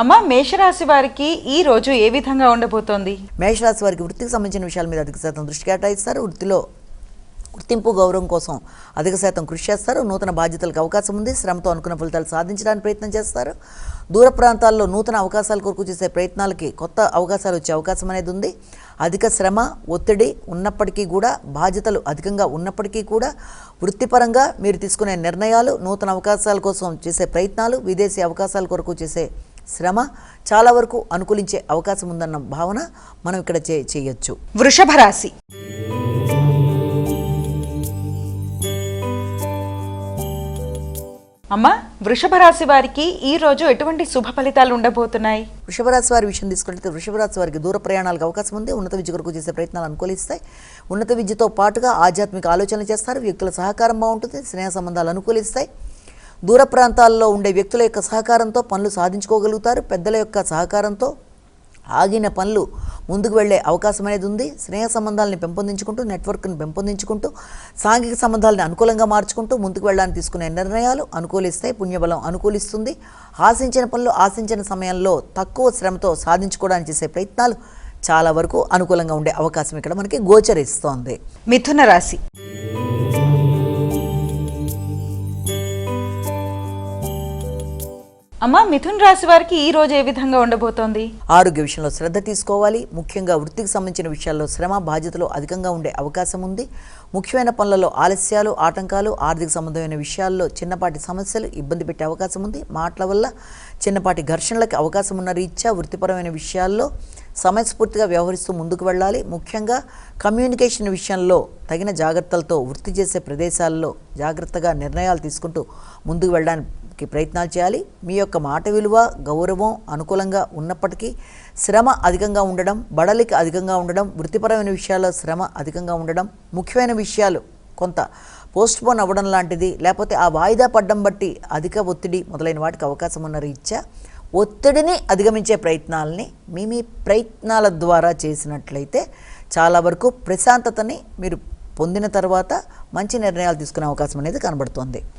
అమ్మ మేషరాశి వారికి ఈ రోజు ఏ విధంగా ఉండబోతోంది? మేషరాశి వారికి వృత్తికి సంబంధించిన విషయాల మీద అధిక శాతం దృష్టి కేటాయిస్తారు. వృత్తిలో గుర్తింపు గౌరవం కోసం అధిక శాతం కృషి చేస్తారు. నూతన బాధ్యతలకు అవకాశం ఉంది. శ్రమతో అనుకున్న ఫలితాలు సాధించడానికి ప్రయత్నం చేస్తారు. దూర ప్రాంతాల్లో నూతన అవకాశాల కొరకు చేసే ప్రయత్నాలకి కొత్త అవకాశాలు వచ్చే అవకాశం అనేది ఉంది. అధిక శ్రమ ఒత్తిడి ఉన్నప్పటికీ కూడా, బాధ్యతలు అధికంగా ఉన్నప్పటికీ కూడా వృత్తిపరంగా మీరు తీసుకునే నిర్ణయాలు, నూతన అవకాశాల కోసం చేసే ప్రయత్నాలు, విదేశీ అవకాశాల కొరకు చేసే శ్రమ చాలా వరకు అనుకూలించే అవకాశం ఉందన్న భావన మనం ఇక్కడ చేయొచ్చు. వృషభ రాశి. అమ్మ వృషభ రాశి వారికి ఈ రోజు ఎటువంటి శుభ ఫలితాలు ఉండబోతున్నాయి? వృషభ రాశి వారి విషయం తీసుకుంటే వృషభ రాశి వారికి దూర ప్రయాణాలకు అవకాశం ఉంది. ఉన్నత విద్య కొరకు చేసే ప్రయత్నాలు అనుకూలిస్తాయి. ఉన్నత విద్యతో పాటుగా ఆధ్యాత్మిక ఆలోచనలు చేస్తారు. వ్యక్తుల సహకారం బాగుంటుంది. స్నేహ సంబంధాలు అనుకూలిస్తాయి. దూర ప్రాంతాల్లో ఉండే వ్యక్తుల యొక్క సహకారంతో పనులు సాధించుకోగలుగుతారు. పెద్దల యొక్క సహకారంతో ఆగిన పనులు ముందుకు వెళ్లే అవకాశం అనేది ఉంది. స్నేహ సంబంధాలని పెంపొందించుకుంటూ, నెట్వర్క్ని పెంపొందించుకుంటూ, సాంఘిక సంబంధాలను అనుకూలంగా మార్చుకుంటూ ముందుకు వెళ్ళడానికి తీసుకునే నిర్ణయాలు అనుకూలిస్తాయి. పుణ్యబలం అనుకూలిస్తుంది. ఆశించిన పనులు ఆశించిన సమయంలో తక్కువ శ్రమతో సాధించుకోవడానికి చేసే ప్రయత్నాలు చాలా వరకు అనుకూలంగా ఉండే అవకాశం ఇక్కడ మనకి గోచరిస్తోంది. మిథున రాశి. అమ్మ మిథున రాశి వారికి ఈ రోజు ఏ విధంగా ఉండబోతోంది? ఆరోగ్య విషయంలో శ్రద్ధ తీసుకోవాలి. ముఖ్యంగా వృత్తికి సంబంధించిన విషయాల్లో శ్రమ బాధ్యతలు అధికంగా ఉండే అవకాశం ఉంది. ముఖ్యమైన పనులలో ఆలస్యాలు, ఆటంకాలు, ఆర్థిక సంబంధమైన విషయాల్లో చిన్నపాటి సమస్యలు ఇబ్బంది పెట్టే అవకాశం ఉంది. మాటల వల్ల చిన్నపాటి ఘర్షణలకు అవకాశం ఉన్న రీత్యా వృత్తిపరమైన విషయాల్లో సమయస్ఫూర్తిగా వ్యవహరిస్తూ ముందుకు వెళ్ళాలి. ముఖ్యంగా కమ్యూనికేషన్ విషయంలో తగిన జాగ్రత్తలతో వృత్తి చేసే ప్రదేశాల్లో జాగ్రత్తగా నిర్ణయాలు తీసుకుంటూ ముందుకు వెళ్ళడానికి ప్రయత్నాలు చేయాలి. మీ యొక్క మాట విలువ, గౌరవం అనుకూలంగా ఉన్నప్పటికీ శ్రమ అధికంగా ఉండడం, బడలిక అధికంగా ఉండడం, వృత్తిపరమైన విషయాల్లో శ్రమ అధికంగా ఉండడం, ముఖ్యమైన విషయాలు కొంత పోస్ట్పోన్ అవ్వడం లాంటిది, లేకపోతే ఆ వాయిదా పడ్డం బట్టి అధిక ఒత్తిడి మొదలైన వాటికి అవకాశం ఉన్న రీత్యా ఒత్తిడిని అధిగమించే ప్రయత్నాలని మీ ప్రయత్నాల ద్వారా చేసినట్లయితే చాలా వరకు ప్రశాంతతని మీరు పొందిన తర్వాత మంచి నిర్ణయాలు తీసుకునే అవకాశం అనేది కనబడుతోంది.